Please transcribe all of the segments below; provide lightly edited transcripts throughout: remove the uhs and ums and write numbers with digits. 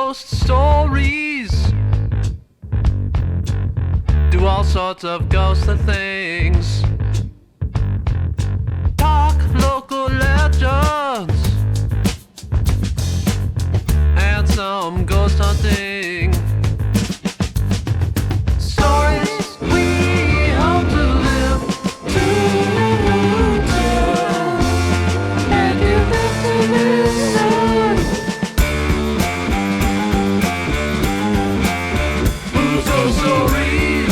Ghost Stories. Do all sorts of ghostly things. Talk local legends. And some ghost hunting. Stories we hope to live to tell. And you live to listen. Huz Ghost Stories.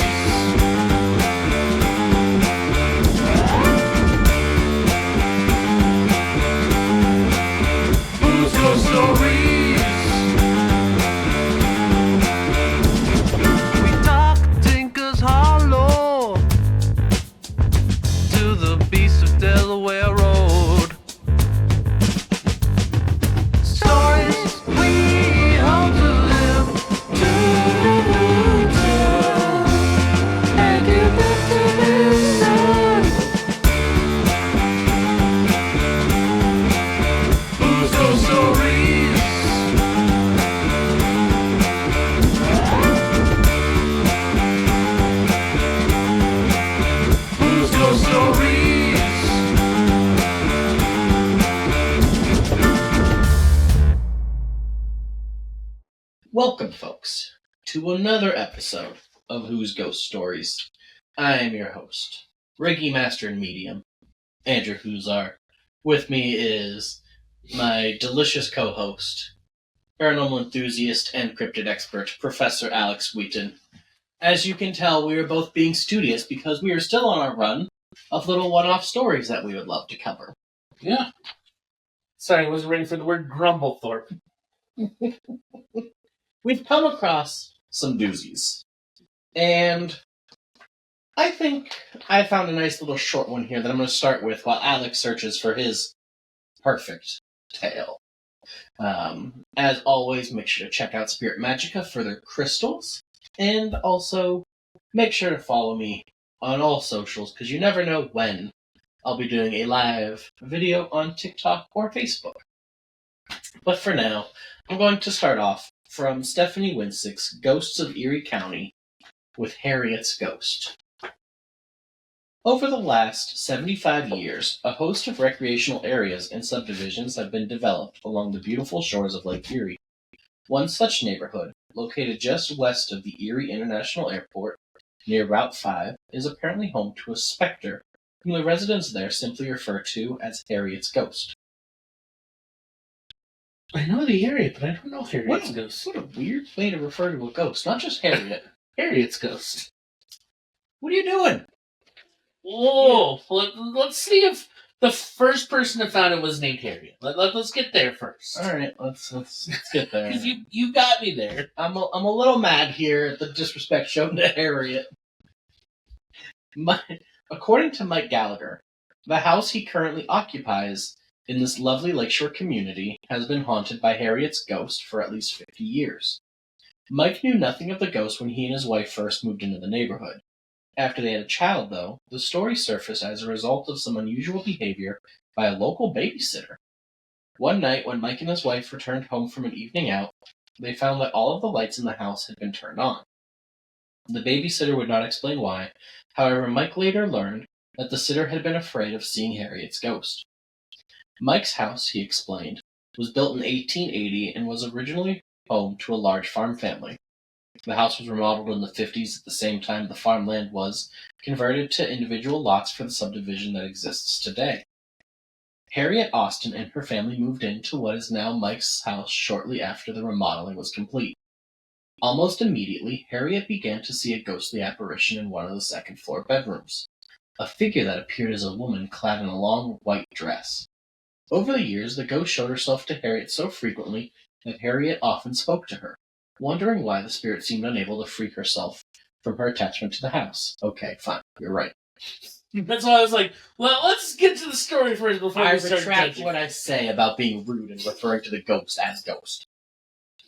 Huz Ghost Stories. We talk Tinker's Hollow to the beast of Delaware Road. Stories we hope to live to tell. And you live to listen. Huz Ghost Stories. Huz Ghost Stories. Welcome, folks, to another episode of Huz Ghost Stories. I am your host, Reiki Master and Medium, Andrew Huzar. With me is my delicious co-host, paranormal enthusiast and cryptid expert, Professor Alex Wheaton. As you can tell, we are both being studious because we are still on our run of little one-off stories that we would love to cover. Yeah. Sorry, I wasn't ready for the word Grumblethorpe. We've come across some doozies. And I think I found a nice little short one here that I'm going to start with while Alex searches for his perfect tale. As always, make sure to check out Spirit Magica for their crystals. And also, make sure to follow me on all socials, because you never know when I'll be doing a live video on TikTok or Facebook. But for now, I'm going to start off from Stephanie Winsick's Ghosts of Erie County with Harriet's Ghost. Over the last 75 years, a host of recreational areas and subdivisions have been developed along the beautiful shores of Lake Erie. One such neighborhood, located just west of the Erie International Airport, near Route 5, is apparently home to a specter whom the residents there simply refer to as Harriet's Ghost. I know the area, but I don't know Harriet's Ghost. What a weird way to refer to a ghost. Not just Harriet. Harriet's Ghost. What are you doing? Whoa! Let's see if the first person that found it was named Harriet. Let's get there first. All right, let's get there. Because you got me there. I'm a little mad here at the disrespect shown to Harriet. According to Mike Gallagher, the house he currently occupies in this lovely lakeshore community has been haunted by Harriet's ghost for at least 50 years. Mike knew nothing of the ghost when he and his wife first moved into the neighborhood. After they had a child, though, the story surfaced as a result of some unusual behavior by a local babysitter. One night, when Mike and his wife returned home from an evening out, they found that all of the lights in the house had been turned on. The babysitter would not explain why. However, Mike later learned that the sitter had been afraid of seeing Harriet's ghost. Mike's house, he explained, was built in 1880 and was originally home to a large farm family. The house was remodeled in the 50s at the same time the farmland was converted to individual lots for the subdivision that exists today. Harriet Austin and her family moved into what is now Mike's house shortly after the remodeling was complete. Almost immediately, Harriet began to see a ghostly apparition in one of the second-floor bedrooms, a figure that appeared as a woman clad in a long white dress. Over the years, the ghost showed herself to Harriet so frequently that Harriet often spoke to her, wondering why the spirit seemed unable to free herself from her attachment to the house. Okay, fine, you're right. That's why I was like, well, let's get to the story first before I we start retract judging. what I say about being rude and referring to the ghost as ghost.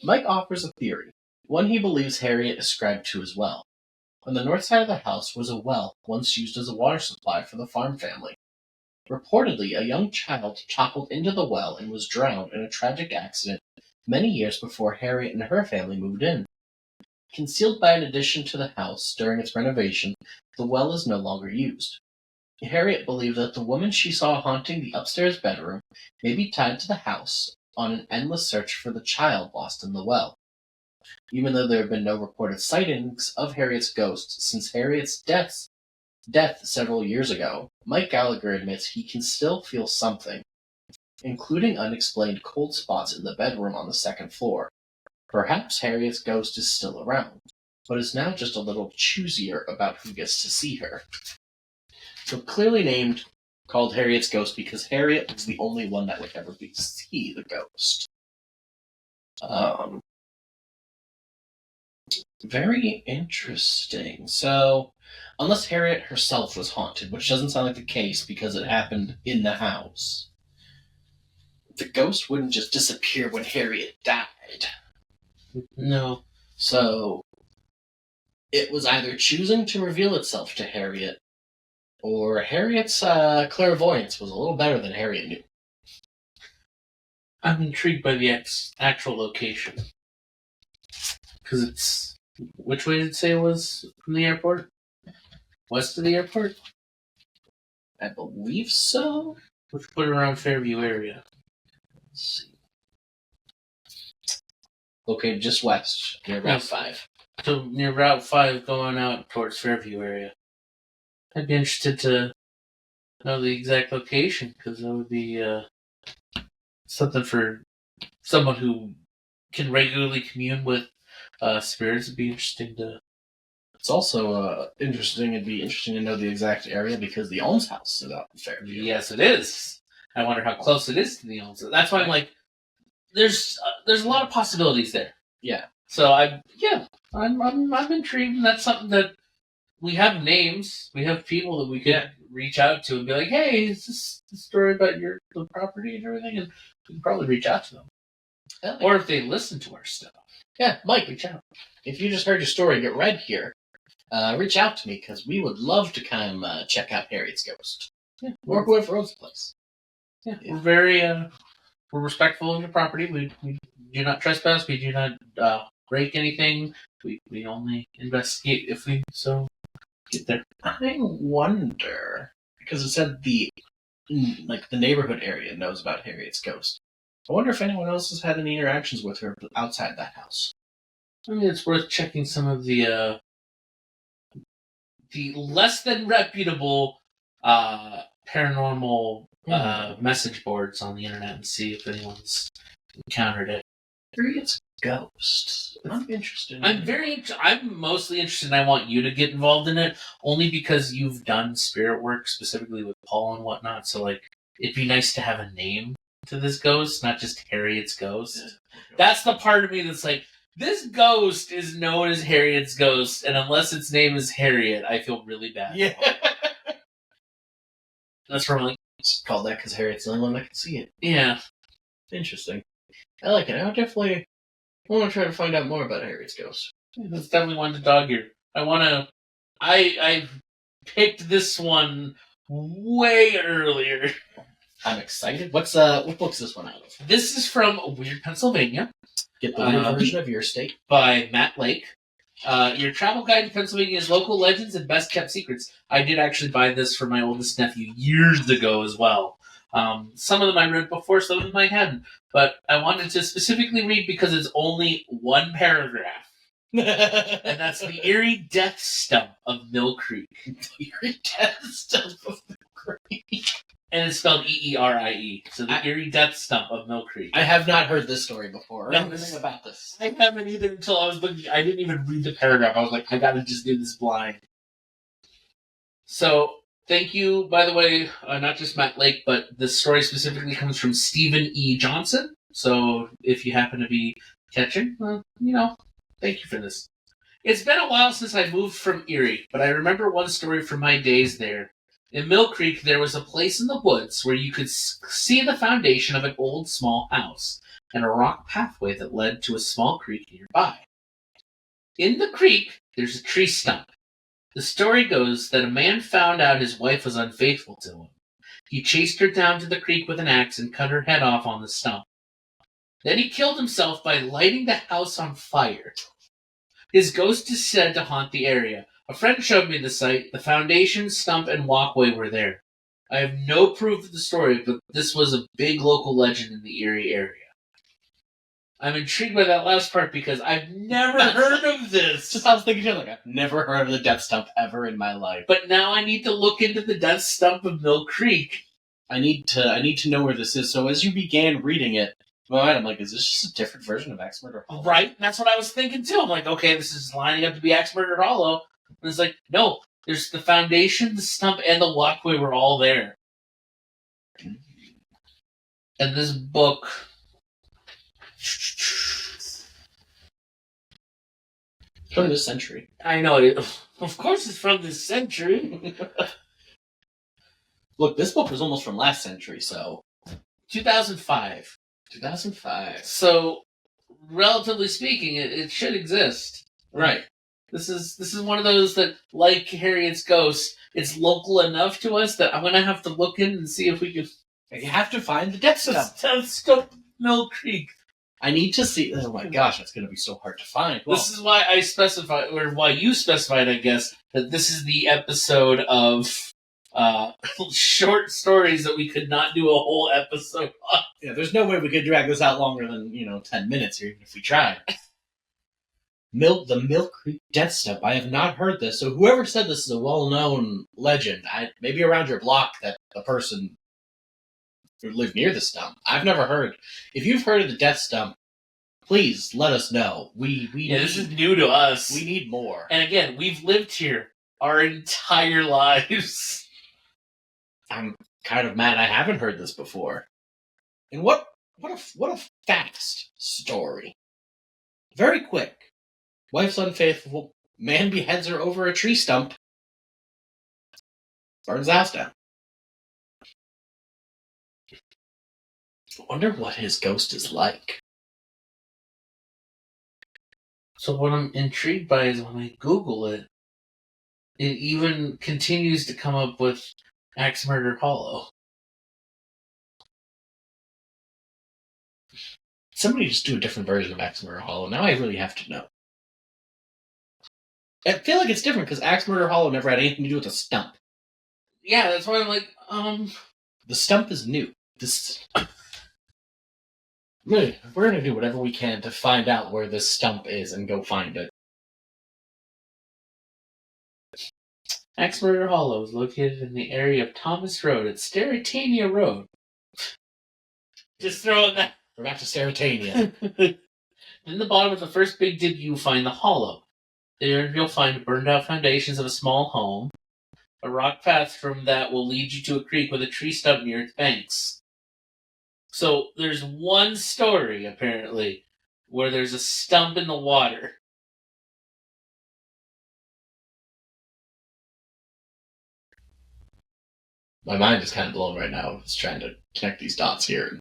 Mike offers a theory, one he believes Harriet ascribed to as well. On the north side of the house was a well once used as a water supply for the farm family. Reportedly, a young child toppled into the well and was drowned in a tragic accident many years before Harriet and her family moved in. Concealed by an addition to the house during its renovation, the well is no longer used. Harriet believed that the woman she saw haunting the upstairs bedroom may be tied to the house on an endless search for the child lost in the well. Even though there have been no reported sightings of Harriet's ghost since Harriet's death several years ago, Mike Gallagher admits he can still feel something, including unexplained cold spots in the bedroom on the second floor. Perhaps Harriet's ghost is still around, but is now just a little choosier about who gets to see her. So clearly named, called Harriet's ghost because Harriet was the only one that would ever see the ghost. Very interesting. So, unless Harriet herself was haunted, which doesn't sound like the case because it happened in the house, the ghost wouldn't just disappear when Harriet died. No. So, it was either choosing to reveal itself to Harriet, or Harriet's clairvoyance was a little better than Harriet knew. I'm intrigued by the actual location. Because it's... Which way did it say it was from the airport? West of the airport? I believe so. Which put it around Fairview area. Let's see. Located just west, near Route 5. So near Route 5 going out towards Fairview area. I'd be interested to know the exact location, because that would be something for someone who can regularly commune with spirits. It'd be interesting to... It's also interesting. It'd be interesting to know the exact area because the Ohms house is out in Fairview. Yes, it is. I wonder how close it is to the Ohms. That's why I'm like, there's a lot of possibilities there. Yeah. So I'm intrigued, and that's something that we have names, we have people that we could reach out to and be like, hey, is this the story about the property and everything? And we can probably reach out to them. Or if they listen to our stuff. Yeah, Mike, reach out. If you just heard your story get read here, reach out to me because we would love to come check out Harriet's ghost. Yeah. Or whoever owns the place. Yeah. We're very we're respectful of your property. We do not trespass. We do not break anything. We only investigate if we so get there. I wonder, because it said the neighborhood area knows about Harriet's ghost. I wonder if anyone else has had any interactions with her outside that house. I mean, it's worth checking some of the less than reputable paranormal message boards on the internet and see if anyone's encountered it. Harriet's ghost. I'm interested. I'm mostly interested, and I want you to get involved in it only because you've done spirit work specifically with Paul and whatnot. So, like, it'd be nice to have a name to this ghost, not just Harriet's ghost. That's the part of me that's like, this ghost is known as Harriet's ghost, and unless its name is Harriet, I feel really bad. Yeah. That's where I'm like, It's called that because Harriet's the only one that can see it. yeah. Interesting. I like it. I definitely want to try to find out more about Harriet's ghost. That's definitely one to dog ear. I picked this one way earlier. I'm excited. What book's this one out of? This is from Weird, Pennsylvania. Get the weird version of your state. By Matt Lake. Your travel guide to Pennsylvania's local legends and best kept secrets. I did actually buy this for my oldest nephew years ago as well. Some of them I read before, some of them I hadn't. But I wanted to specifically read because it's only one paragraph. And that's the eerie death stump of Mill Creek. The eerie death stump of Mill Creek. And it's spelled E-E-R-I-E. So the eerie death stump of Mill Creek. I have not heard this story before. No, Anything about this. I haven't either until I was looking. I didn't even read the paragraph. I was like, I gotta just do this blind. So, thank you, by the way, not just Matt Lake, but this story specifically comes from Stephen E. Johnson. So, if you happen to be catching, well, thank you for this. It's been a while since I moved from Erie, but I remember one story from my days there. In Mill Creek, there was a place in the woods where you could see the foundation of an old small house and a rock pathway that led to a small creek nearby. In the creek, there's a tree stump. The story goes that a man found out his wife was unfaithful to him. He chased her down to the creek with an axe and cut her head off on the stump. Then he killed himself by lighting the house on fire. His ghost is said to haunt the area. A friend showed me the site. The foundation, stump, and walkway were there. I have no proof of the story, but this was a big local legend in the Erie area. I'm intrigued by that last part because I've never heard of this. Just I was thinking, like, I've never heard of the death stump ever in my life. But now I need to look into the death stump of Mill Creek. I need to know where this is. So as you began reading it, in my mind, I'm like, is this just a different version of Axe Murder Hollow? Right? That's what I was thinking too. I'm like, okay, this is lining up to be Axe Murder Hollow. And it's like, no, there's the foundation, the stump, and the walkway were all there. And this book... From this century. I know, of course it's from this century. Look, this book was almost from last century, so... 2005. 2005. So, relatively speaking, it should exist. Right. This is one of those that, like Harriet's Ghost, it's local enough to us that I'm going to have to look in and see if we can... You have to find the death stump. Death Stump Mill Creek. I need to see... Oh my gosh, that's going to be so hard to find. Well, This is why I specified, or why you specified, I guess, that this is the episode of short stories that we could not do a whole episode on. yeah, there's no way we could drag this out longer than, 10 minutes here, even if we tried. The Mill Creek Death Stump. I have not heard this, so whoever said this is a well-known legend. Maybe around your block that a person who lived near the stump. I've never heard. If you've heard of the Death Stump, please let us know. This is new to us. We need more. And again, we've lived here our entire lives. I'm kind of mad I haven't heard this before. And what a fast story. Very quick. Wife's unfaithful. Man beheads her over a tree stump. Burns the house down. I wonder what his ghost is like. So what I'm intrigued by is when I Google it, it even continues to come up with Axe Murder Hollow. Somebody just do a different version of Axe Murder Hollow. Now I really have to know. I feel like it's different because Axe Murder Hollow never had anything to do with the stump. Yeah, that's why I'm like, The stump is new. Really, we're going to do whatever we can to find out where this stump is and go find it. Axe Murder Hollow is located in the area of Thomas Road at Steratania Road. Just throwing that. We're back to Steratania. In the bottom of the first big dip, you find the hollow. There you'll find burned out foundations of a small home. A rock path from that will lead you to a creek with a tree stump near its banks. So there's one story, apparently, where there's a stump in the water. My mind is kind of blown right now. Just trying to connect these dots here.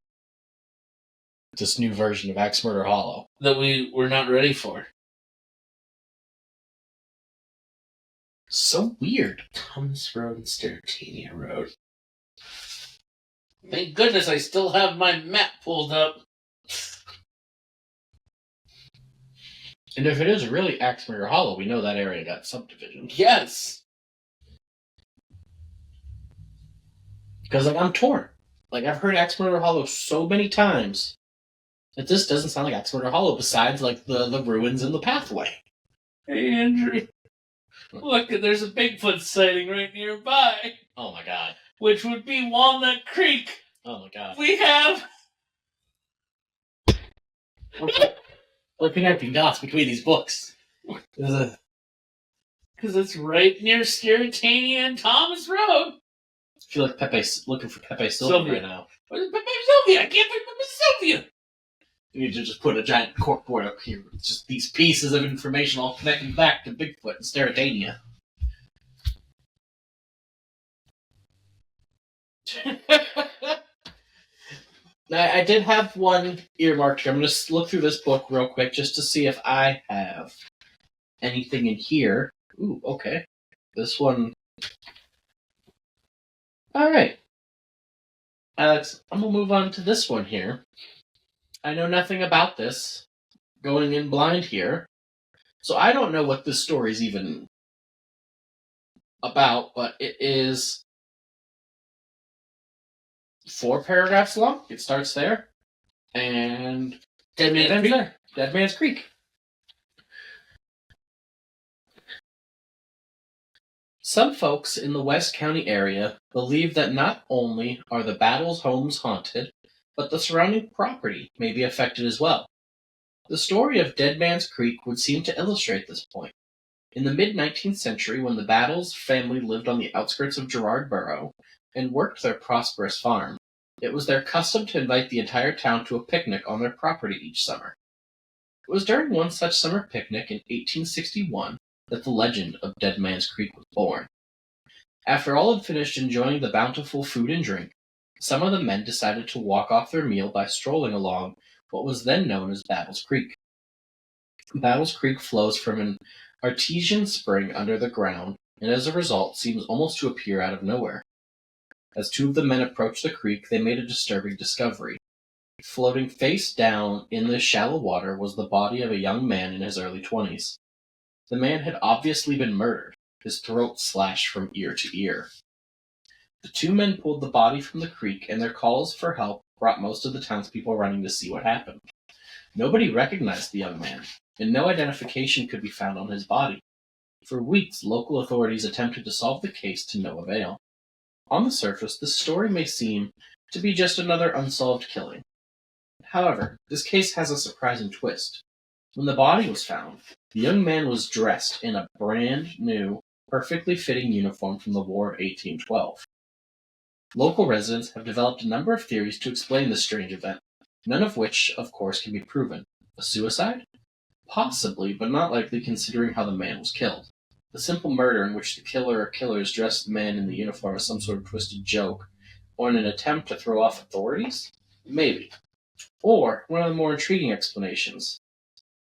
This new version of Axe Murder Hollow. That we were not ready for. So weird. Thomas Road and Steratania Road. Thank goodness I still have my map pulled up. And if it is really Axe Murder Hollow, we know that area got subdivisions. Yes. Because, I'm torn. I've heard Axe Murder Hollow so many times that this doesn't sound like Axe Murder Hollow besides, the ruins in the pathway. Hey, Andrew. Look, there's a Bigfoot sighting right nearby. Oh, my God. Which would be Walnut Creek. Oh, my God. We have... We're connecting dots between these books. Because it's right near Steratania and Thomas Road. I feel like Pepe's looking for Pepe Sylvia right now. Where's Pepe Sylvia? I can't find Pepe Sylvia. You need to just put a giant corkboard up here with just these pieces of information all connecting back to Bigfoot and Steratania. I did have one earmarked. I'm going to look through this book real quick just to see if I have anything in here. Ooh, okay. This one. Alright. Alex, I'm going to move on to this one here. I know nothing about this, going in blind here, so I don't know what this story is even about, but it is 4 paragraphs long. It starts there, and Dead it Man's ends Creek. there. Dead Man's Creek. Some folks in the West County area believe that not only are the Battles homes haunted, but the surrounding property may be affected as well. The story of Dead Man's Creek would seem to illustrate this point. In the mid-19th century, when the Battles family lived on the outskirts of Girard Borough and worked their prosperous farm, it was their custom to invite the entire town to a picnic on their property each summer. It was during one such summer picnic in 1861 that the legend of Dead Man's Creek was born. After all had finished enjoying the bountiful food and drink, some of the men decided to walk off their meal by strolling along what was then known as Battles Creek. Battles Creek flows from an artesian spring under the ground, and as a result seems almost to appear out of nowhere. As 2 of the men approached the creek, they made a disturbing discovery. Floating face down in the shallow water was the body of a young man in his early 20s. The man had obviously been murdered, his throat slashed from ear to ear. The 2 men pulled the body from the creek, and their calls for help brought most of the townspeople running to see what happened. Nobody recognized the young man, and no identification could be found on his body. For weeks, local authorities attempted to solve the case to no avail. On the surface, this story may seem to be just another unsolved killing. However, this case has a surprising twist. When the body was found, the young man was dressed in a brand new, perfectly fitting uniform from the War of 1812. Local residents have developed a number of theories to explain this strange event, none of which, of course, can be proven. A suicide? Possibly, but not likely considering how the man was killed. The simple murder in which the killer or killers dressed the man in the uniform as some sort of twisted joke, or in an attempt to throw off authorities? Maybe. Or, one of the more intriguing explanations.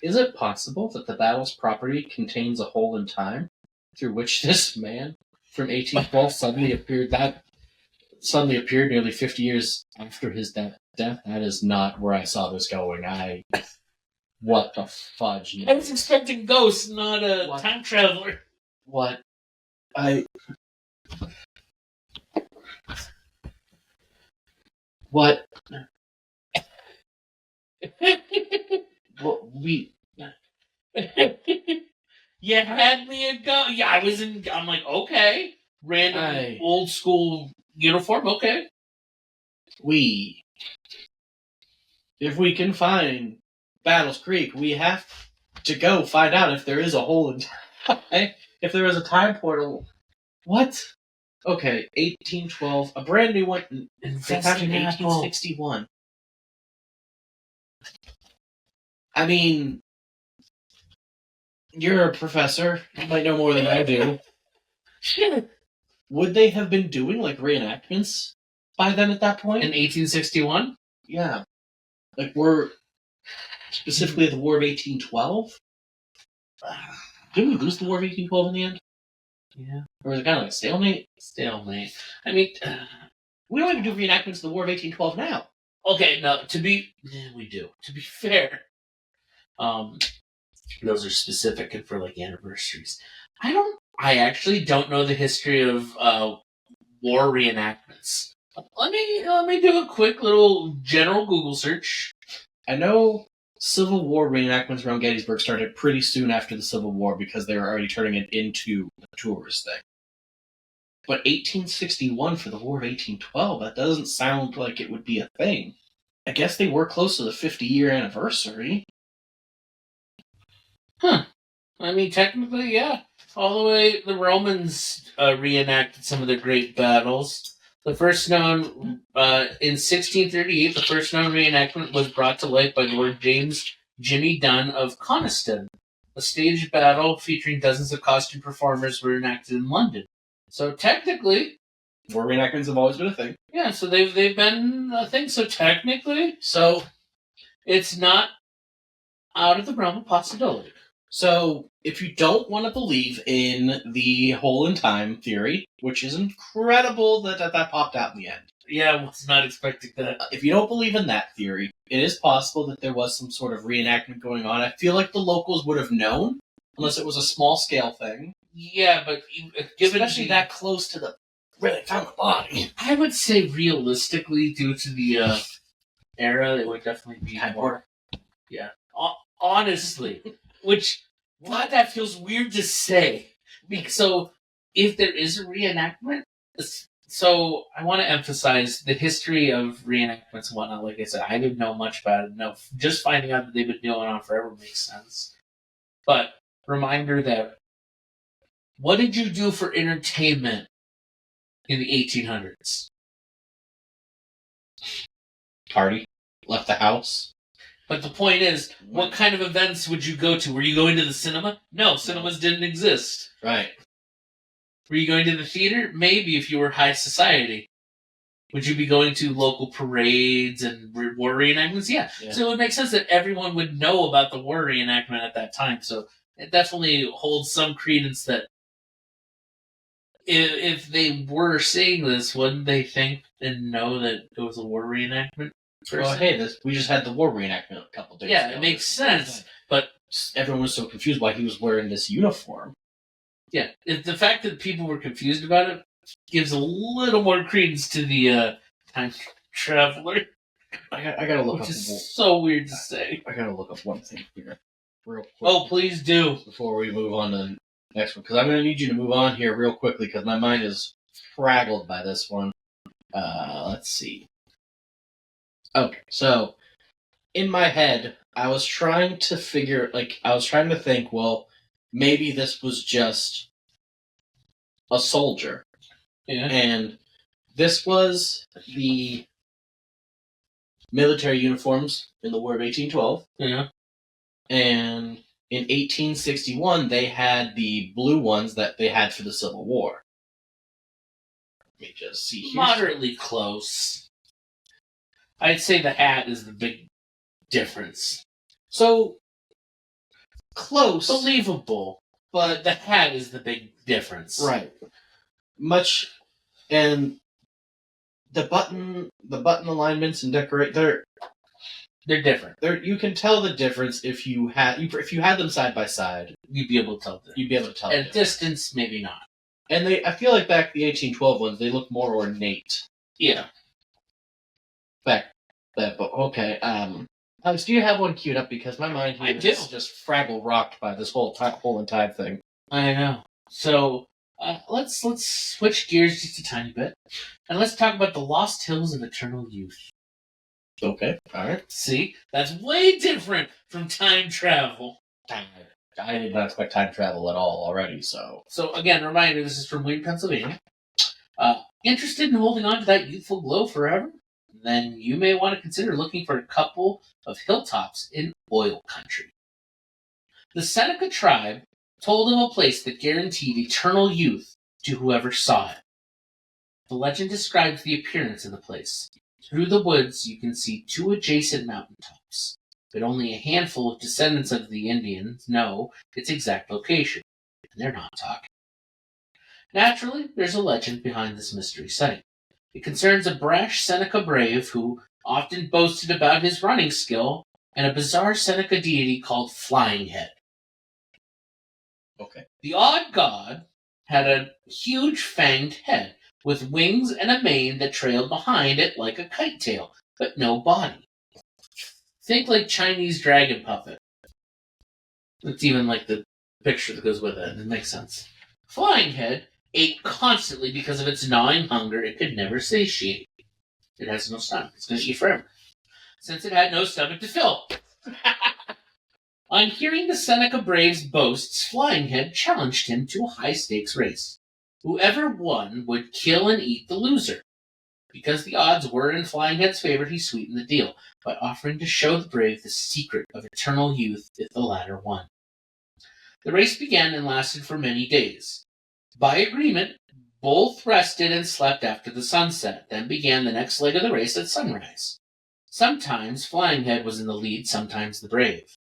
Is it possible that the Battles property contains a hole in time through which this man from 1812 suddenly appeared nearly 50 years after his death? That is not where I saw this going. What the fudge? I was expecting ghosts, not a What? time traveler. What? What? What? You had me a go. Yeah, I'm like, okay. Random old school uniform, okay. If we can find Battles Creek, we have to go find out if there is a hole in time. If there is a time portal. What? Okay, 1812. A brand new one. They found in 1861. I mean, you're a professor. You might know more than I do. Would they have been doing, like, reenactments by then at that point? In 1861? Yeah. Like, we're specifically at the War of 1812? Didn't we lose the War of 1812 in the end? Yeah. Or was it kind of like a stalemate? Stalemate. I mean, we don't even do reenactments of the War of 1812 now. Okay, no, we do. To be fair, those are specific and for like anniversaries. I actually don't know the history of war reenactments. Let me do a quick little general Google search. I know Civil War reenactments around Gettysburg started pretty soon after the Civil War because they were already turning it into a tourist thing. But 1861 for the War of 1812, that doesn't sound like it would be a thing. I guess they were close to the 50-year anniversary. Huh. I mean, technically, yeah. All the way, the Romans reenacted some of their great battles. The first known, in 1638, the first known reenactment was brought to life by Lord James Jimmy Dunn of Coniston. A staged battle featuring dozens of costume performers were enacted in London. So technically, war reenactments have always been a thing. Yeah, so they've been a thing. So technically, it's not out of the realm of possibility. So if you don't want to believe in the hole in time theory, which is incredible that popped out in the end, Yeah, I was not expecting that. If you don't believe in that theory, it is possible that there was some sort of reenactment going on. I feel like the locals would have known, unless it was a small scale thing. Yeah, but given Especially that close to the where they found the body. I would say realistically, due to the era, it would definitely be more. Yeah, honestly, which God, that feels weird to say. So, if there is a reenactment, so I want to emphasize the history of reenactments and whatnot. Like I said, I didn't know much about it. No, just finding out that they've been going on forever makes sense. But reminder that what did you do for entertainment in the 1800s? Party. Left the house. But the point is, what kind of events would you go to? Were you going to the cinema? No, cinemas didn't exist. Right. Were you going to the theater? Maybe if you were high society. Would you be going to local parades and war reenactments? Yeah. So it would make sense that everyone would know about the war reenactment at that time. So it definitely holds some credence that if they were seeing this, wouldn't they think and know that it was a war reenactment? Well, hey, we just had the war reenactment a couple days ago. Yeah, it makes sense. But everyone was so confused why he was wearing this uniform. Yeah, the fact that people were confused about it gives a little more credence to the time traveler. I gotta look which up. Is so weird to say. I gotta look up one thing here, real quick. Oh, please do before we move on to the next one, because I'm gonna need you to move on here real quickly because my mind is fraggled by this one. Let's see. Okay, so in my head, I was trying to think, well, maybe this was just a soldier. Yeah. And this was the military uniforms in the War of 1812. Yeah. And in 1861, they had the blue ones that they had for the Civil War. Let me just see here. Moderately close. I'd say the hat is the big difference. So, close. Believable. But the hat is the big difference. Right. Much, and the button alignments and they're different. You can tell the difference if you had them side by side. You'd be able to tell. You'd be able to tell. At distance, maybe not. And I feel like back the 1812 ones, they look more ornate. Yeah. Back that, but okay. Alex, do you have one queued up? Because my mind here is just Fraggle rocked by this whole and time thing. I know. So let's switch gears just a tiny bit, and let's talk about the Lost Hills of Eternal Youth. Okay. All right. See, that's way different from time travel. I did not expect time travel at all already. So again, reminder: this is from Wayne, Pennsylvania. Interested in holding on to that youthful glow forever? Then you may want to consider looking for a couple of hilltops in oil country. The Seneca tribe told of a place that guaranteed eternal youth to whoever saw it. The legend describes the appearance of the place. Through the woods, you can see two adjacent mountaintops, but only a handful of descendants of the Indians know its exact location, and they're not talking. Naturally, there's a legend behind this mystery site. It concerns a brash Seneca brave who often boasted about his running skill and a bizarre Seneca deity called Flying Head. Okay. The odd god had a huge fanged head with wings and a mane that trailed behind it like a kite tail, but no body. Think like Chinese dragon puppet. It's even like the picture that goes with it. It makes sense. Flying Head ate constantly because of its gnawing hunger it could never satiate. It has no stomach. It's going to eat forever. Since it had no stomach to fill. On hearing the Seneca Brave's boasts, Flying Head challenged him to a high-stakes race. Whoever won would kill and eat the loser. Because the odds were in Flying Head's favor, he sweetened the deal by offering to show the brave the secret of eternal youth if the latter won. The race began and lasted for many days. By agreement, both rested and slept after the sunset, then began the next leg of the race at sunrise. Sometimes Flying Head was in the lead, sometimes the brave.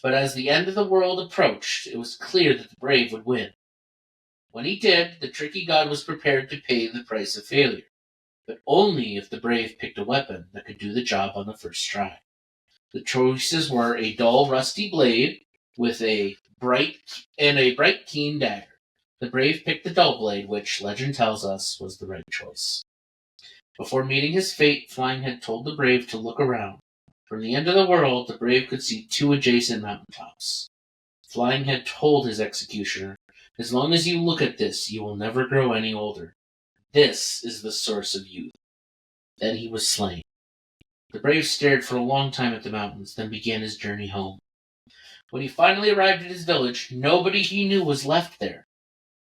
But as the end of the world approached, it was clear that the brave would win. When he did, the tricky god was prepared to pay the price of failure. but only if the brave picked a weapon that could do the job on the first try. The choices were a dull, rusty blade with a bright keen dagger. The brave picked the dull blade, which legend tells us was the right choice. Before meeting his fate, Flying Head told the brave to look around. From the end of the world, the brave could see 2 adjacent mountaintops. Flying Head told his executioner, "As long as you look at this, you will never grow any older. This is the source of youth." Then he was slain. The brave stared for a long time at the mountains, then began his journey home. When he finally arrived at his village, nobody he knew was left there.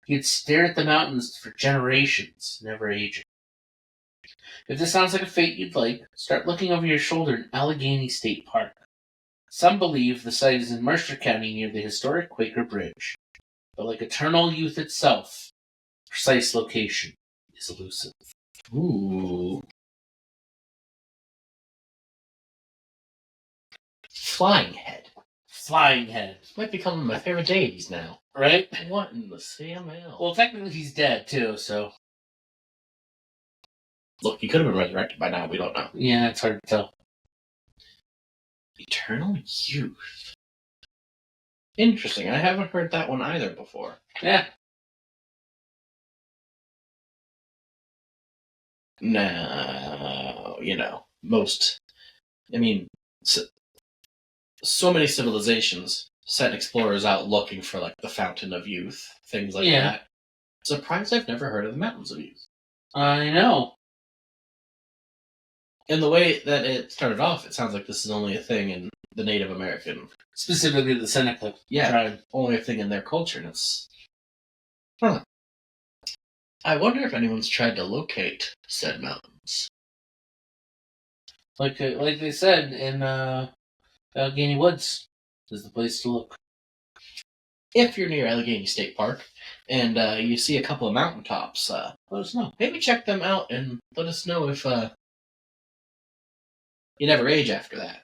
He had stared at the mountains for generations, never aging. If this sounds like a fate you'd like, start looking over your shoulder in Allegheny State Park. Some believe the site is in Mercer County near the historic Quaker Bridge, but like eternal youth itself, precise location is elusive. Ooh. Flying Head. Flying Head, Might become one of my favorite deities now. right? What in the CML? Well, technically he's dead too, so Look, he could have been resurrected by now. We don't know. yeah, it's hard to tell. Eternal Youth. Interesting. I haven't heard that one either before. Yeah, No, most. I mean, so many civilizations sent explorers out looking for like the Fountain of Youth, things like Yeah. that. Surprised I've never heard of the Mountains of Youth. I know. And the way that it started off, it sounds like this is only a thing in the Native American, Specifically the Seneca Yeah. tribe. only a thing in their culture, and it's. Huh. I wonder if anyone's tried to locate said mountains. Like they said in Allegheny Woods is the place to look. If you're near Allegheny State Park and you see a couple of mountaintops, Let us know. maybe check them out and let us know if you never age after that.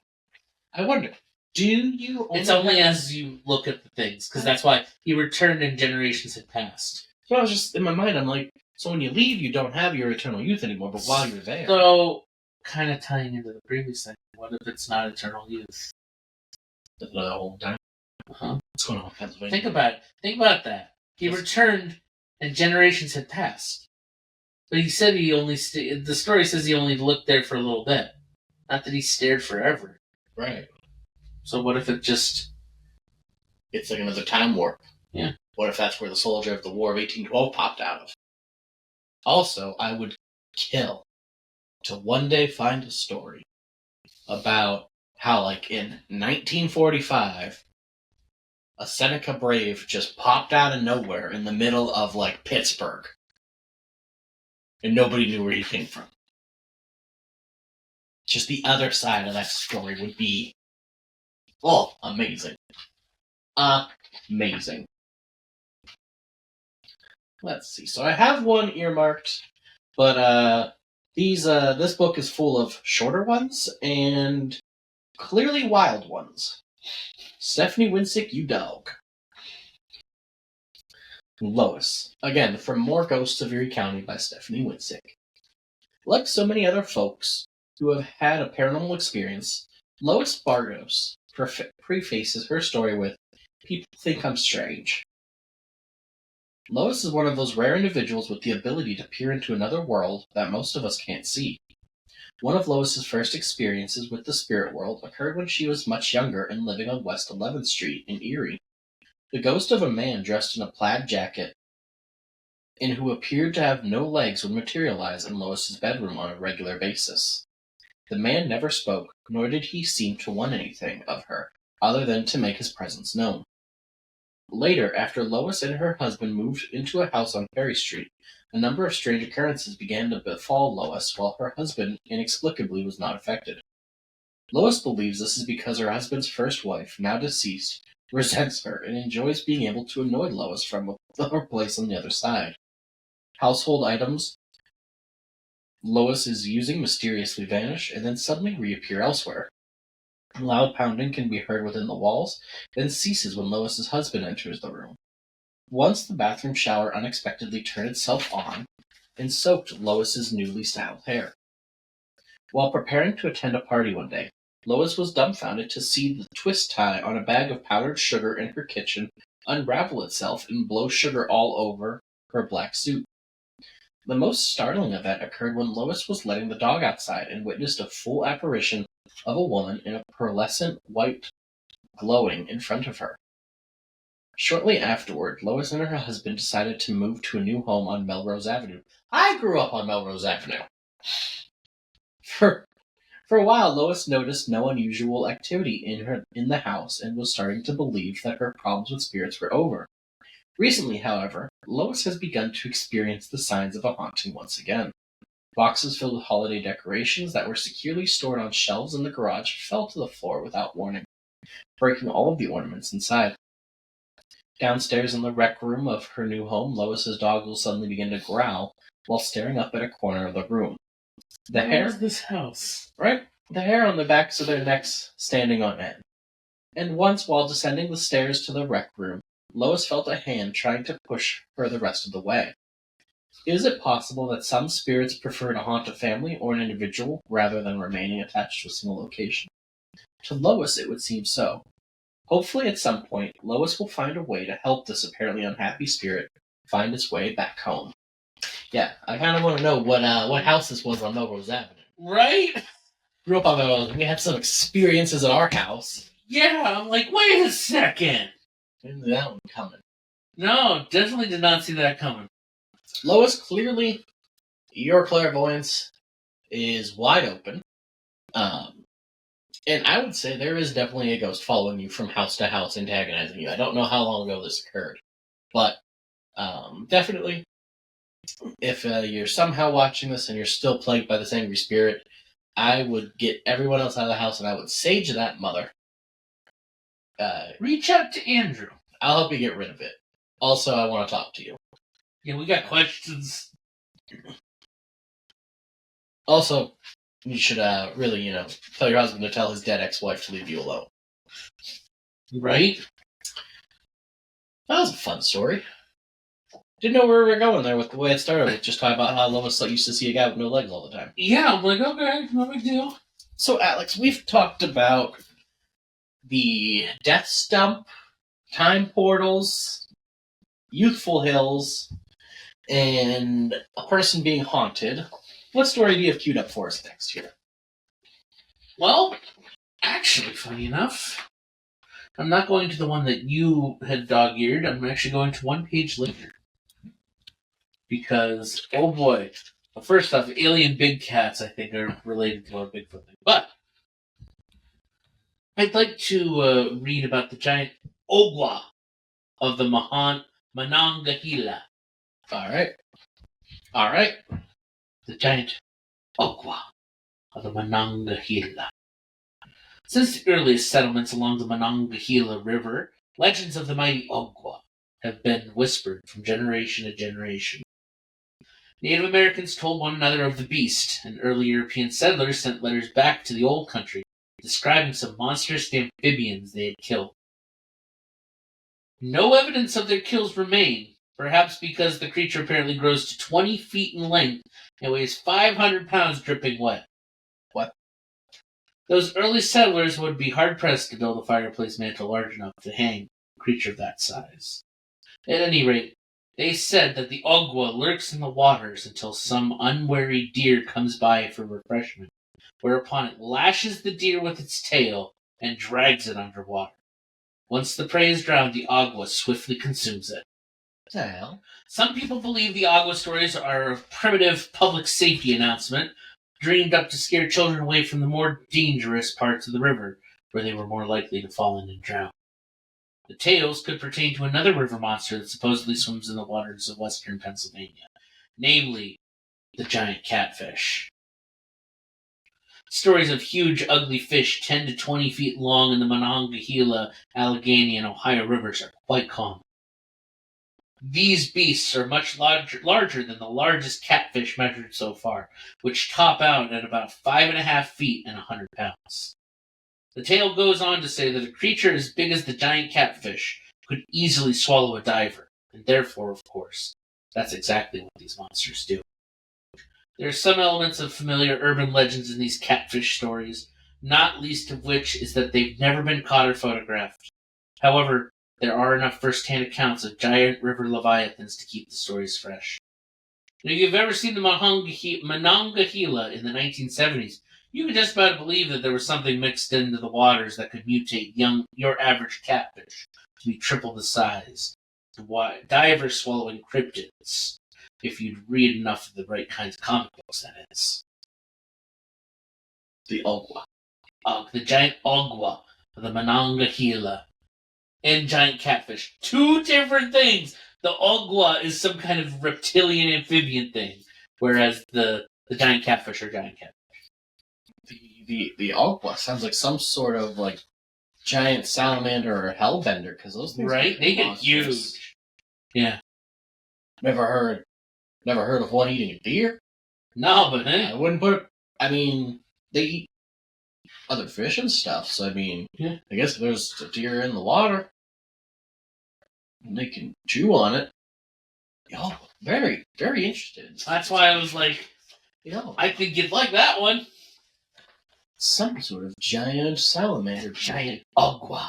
I wonder, do you? It's only as you look at the things, because that's why he returned and generations had passed. So I was just in my mind. I'm like, so when you leave, you don't have your eternal youth anymore. But while you're there, So, kind of tying into the previous thing, what if it's not eternal youth? the whole time. Uh-huh. What's going on in Pennsylvania? Think about it. Think about that. He returned and generations had passed. But he said he only the story says he only looked there for a little bit. Not that he stared forever. Right. So what if it just... It's like another time warp. Yeah. What if that's where the soldier of the War of 1812 popped out of? Also, I would kill to one day find a story about how, like, in 1945, a Seneca Brave just popped out of nowhere in the middle of, like, Pittsburgh. And nobody knew where he came from. Just the other side of that story would be, amazing. Amazing. Let's see. So I have one earmarked, but this book is full of shorter ones and clearly wild ones. Stephanie Winsick, you dog. Lois. Again, from More Ghosts of Erie County by Stephanie Winsick. Like so many other folks who have had a paranormal experience, Lois Bargos prefaces her story with, "People think I'm strange." Lois is one of those rare individuals with the ability to peer into another world that most of us can't see. One of Lois's first experiences with the spirit world occurred when she was much younger and living on West 11th Street in Erie. The ghost of a man dressed in a plaid jacket and who appeared to have no legs would materialize in Lois's bedroom on a regular basis. The man never spoke, nor did he seem to want anything of her, other than to make his presence known. Later, after Lois and her husband moved into a house on Ferry Street, a number of strange occurrences began to befall Lois, while her husband inexplicably was not affected. Lois believes this is because her husband's first wife, now deceased, resents her and enjoys being able to annoy Lois from her place on the other side. Household items Lois is using mysteriously vanish and then suddenly reappear elsewhere. Loud pounding can be heard within the walls, then ceases when Lois's husband enters the room. Once the bathroom shower unexpectedly turned itself on, and soaked Lois's newly styled hair. While preparing to attend a party one day, Lois was dumbfounded to see the twist tie on a bag of powdered sugar in her kitchen unravel itself and blow sugar all over her black suit. The most startling event occurred when Lois was letting the dog outside and witnessed a full apparition of a woman in a pearlescent white glowing in front of her. Shortly afterward, Lois and her husband decided to move to a new home on Melrose Avenue. I grew up on Melrose Avenue. For a while, Lois noticed no unusual activity in the house and was starting to believe that her problems with spirits were over. Recently, however, Lois has begun to experience the signs of a haunting once again. Boxes filled with holiday decorations that were securely stored on shelves in the garage fell to the floor without warning, breaking all of the ornaments inside. Downstairs in the rec room of her new home, Lois's dog will suddenly begin to growl while staring up at a corner of the room. The hair Where's this house? Right? The hair on the backs of their necks standing on end. And once, while descending the stairs to the rec room, Lois felt a hand trying to push her the rest of the way. Is it possible that some spirits prefer to haunt a family or an individual rather than remaining attached to a single location? To Lois, it would seem so. Hopefully, at some point, Lois will find a way to help this apparently unhappy spirit find its way back home. Yeah, I kind of want to know what house this was on Melrose Avenue. Right? Grew up on Melrose. We had some experiences at our house. Yeah, I'm like, wait a second. Didn't see that one coming. No, definitely did not see that coming. Lois, clearly, your clairvoyance is wide open. And I would say there is definitely a ghost following you from house to house, antagonizing you. I don't know how long ago this occurred, but definitely, if you're somehow watching this and you're still plagued by this angry spirit, I would get everyone else out of the house and I would sage that mother. Reach out to Andrew. I'll help you get rid of it. Also, I want to talk to you. Yeah, we got questions. Also, you should really, tell your husband to tell his dead ex-wife to leave you alone. Right? That was a fun story. Didn't know where we were going there with the way it started, with just talking about how Lois used to see a guy with no legs all the time. Yeah, I'm like, okay, no big deal. So, Alex, we've talked about the death stump, time portals, youthful hills, and a person being haunted. What story do you have queued up for us next here? Well, actually, funny enough, I'm not going to the one that you had dog-eared. I'm actually going to one page later. Because, oh boy. Well, first off, alien big cats, I think, are related to our Bigfoot thing. But I'd like to read about the giant ogwa of the Monongahela. All right. The giant ogwa of the Monongahela. Since the earliest settlements along the Monongahela River, legends of the mighty ogwa have been whispered from generation to generation. Native Americans told one another of the beast, and early European settlers sent letters back to the old country describing some monstrous amphibians they had killed. No evidence of their kills remain, perhaps because the creature apparently grows to 20 feet in length and weighs 500 pounds dripping wet. What? Those early settlers would be hard-pressed to build a fireplace mantle large enough to hang a creature of that size. At any rate, they said that the ogwa lurks in the waters until some unwary deer comes by for refreshment, whereupon it lashes the deer with its tail and drags it underwater. Once the prey is drowned, the ogwa swiftly consumes it. What the hell? Some people believe the ogwa stories are a primitive public safety announcement dreamed up to scare children away from the more dangerous parts of the river, where they were more likely to fall in and drown. The tales could pertain to another river monster that supposedly swims in the waters of western Pennsylvania, namely the giant catfish. Stories of huge, ugly fish 10 to 20 feet long in the Monongahela, Allegheny, and Ohio rivers are quite common. These beasts are much larger than the largest catfish measured so far, which top out at about 5.5 feet and 100 pounds. The tale goes on to say that a creature as big as the giant catfish could easily swallow a diver, and therefore, of course, that's exactly what these monsters do. There are some elements of familiar urban legends in these catfish stories, not least of which is that they've never been caught or photographed. However, there are enough first-hand accounts of giant river leviathans to keep the stories fresh. Now, if you've ever seen the Monongahela in the 1970s, you could just about believe that there was something mixed into the waters that could mutate your average catfish to be triple the size. Divers swallowing cryptids, if you'd read enough of the right kinds of comic books, that is. The Ogwa. The giant ogwa of the Monongahela and giant catfish. Two different things! The ogwa is some kind of reptilian amphibian thing, whereas the giant catfish are giant catfish. The Ogwa sounds like some sort of like giant salamander or hellbender, because those things Right? They get monstrous. huge. Yeah. Never heard of one eating a deer. No, but I wouldn't put. I mean, they eat other fish and stuff. So I mean, Yeah. I guess if there's a deer in the water, they can chew on it. Oh, very, very interested. that's why I was like, I think you'd like that one. Some sort of giant salamander, giant ogwa.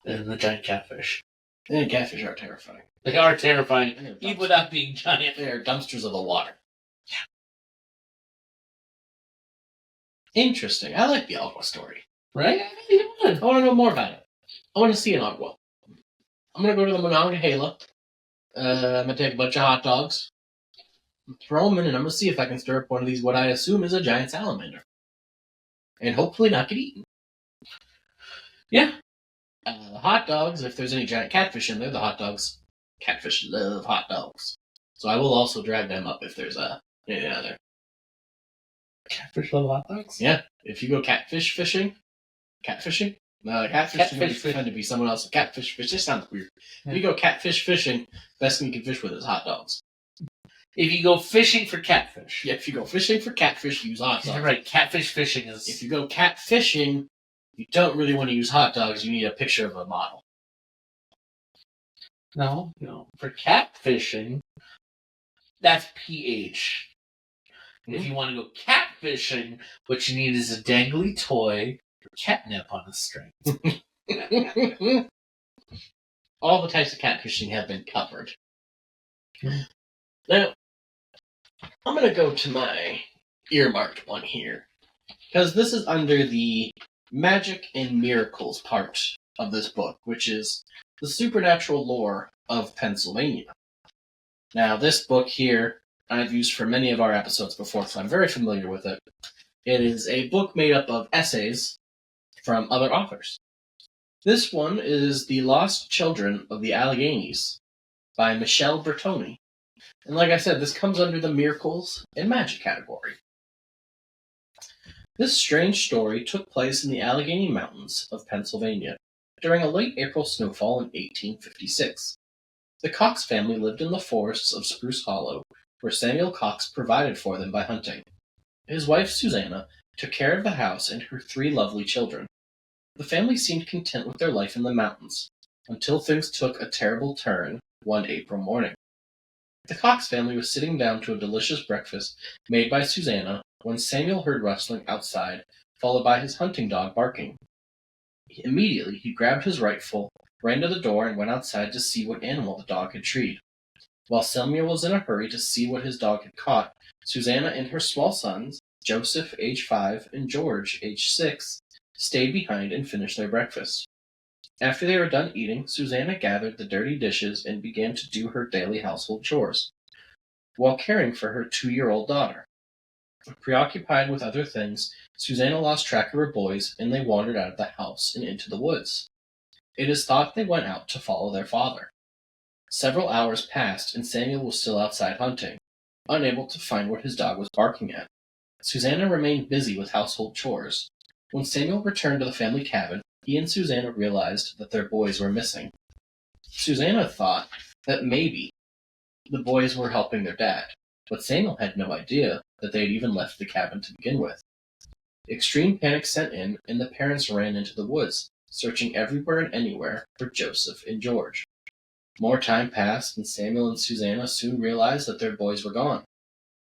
And the giant catfish. And catfish are terrifying. They are terrifying, They're even dumpsters. without being giant. They are dumpsters of the water. Yeah. Interesting. I like the ogwa story. Right? I want to know more about it. I want to see an ogwa. I'm going to go to the Monongahela. I'm going to take a bunch of hot dogs, throw them in, and I'm going to see if I can stir up one of these, what I assume is a giant salamander. And hopefully not get eaten. Yeah. Hot dogs, if there's any giant catfish in there, catfish love hot dogs. So I will also drag them up if there's anything out there. Catfish love hot dogs? Yeah, if you go catfish fishing, catfish tend to be someone else. Catfish fish, this sounds weird. Yeah. If you go catfish fishing, best thing you can fish with is hot dogs. If you go fishing for catfish. Yeah, if you go fishing for catfish, use hot dogs. You're right, catfish fishing is... If you go catfishing, you don't really want to use hot dogs. You need a picture of a model. No. For catfishing, that's pH. If you want to go catfishing, what you need is a dangly toy or catnip on a string. All the types of catfishing have been covered. Now, I'm going to go to my earmarked one here, because this is under the magic and miracles part of this book, which is the supernatural lore of Pennsylvania. Now, this book here I've used for many of our episodes before, so I'm very familiar with it. It is a book made up of essays from other authors. This one is The Lost Children of the Alleghenies by Michelle Bertoni. And like I said, this comes under the miracles and magic category. This strange story took place in the Allegheny Mountains of Pennsylvania during a late April snowfall in 1856. The Cox family lived in the forests of Spruce Hollow, where Samuel Cox provided for them by hunting. His wife Susanna took care of the house and her 3 lovely children. The family seemed content with their life in the mountains, until things took a terrible turn one April morning. The Cox family was sitting down to a delicious breakfast made by Susanna when Samuel heard rustling outside, followed by his hunting dog barking. Immediately he grabbed his rifle, ran to the door, and went outside to see what animal the dog had treed. While Samuel was in a hurry to see what his dog had caught, Susanna and her small sons, Joseph, age 5, and George, age 6, stayed behind and finished their breakfast. After they were done eating, Susanna gathered the dirty dishes and began to do her daily household chores, while caring for her 2-year-old daughter. Preoccupied with other things, Susanna lost track of her boys, and they wandered out of the house and into the woods. It is thought they went out to follow their father. Several hours passed, and Samuel was still outside hunting, unable to find what his dog was barking at. Susanna remained busy with household chores. When Samuel returned to the family cabin, he and Susanna realized that their boys were missing. Susanna thought that maybe the boys were helping their dad, but Samuel had no idea that they had even left the cabin to begin with. Extreme panic set in, and the parents ran into the woods, searching everywhere and anywhere for Joseph and George. More time passed, and Samuel and Susanna soon realized that their boys were gone.